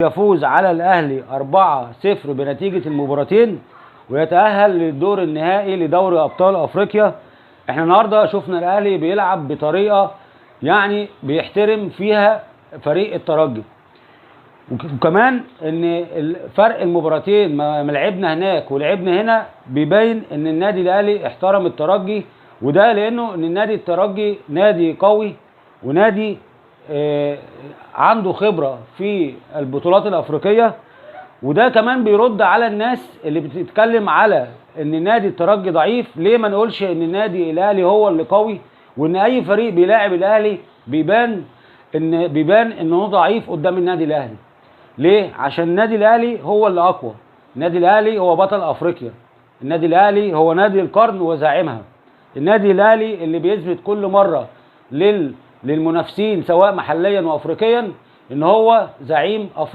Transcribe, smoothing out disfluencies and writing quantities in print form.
يفوز على الاهلي 4-0 بنتيجه المباراتين ويتاهل للدور النهائي لدوري ابطال افريقيا. احنا النهارده شفنا الاهلي بيلعب بطريقه يعني بيحترم فيها فريق الترجي، وكمان ان فرق المباراتين ما لعبنا هناك ولعبنا هنا بيبين ان النادي الاهلي احترم الترجي، وده لانه ان النادي الترجي نادي قوي ونادي عنده خبره في البطولات الافريقيه. وده كمان بيرد على الناس اللي بتتكلم على ان نادي الترجي ضعيف. ليه ما نقولش ان النادي الاهلي هو اللي قوي، وان اي فريق بيلاعب الاهلي بيبان انه ضعيف قدام النادي الاهلي. ليه؟ عشان النادي الاهلي هو اللي اقوى، النادي الاهلي هو بطل افريقيا، النادي الاهلي هو نادي القرن وزاعمها، النادي الاهلي اللي بيثبت كل مره للمنافسين سواء محليا وافريقيا ان هو زعيم افريقيا.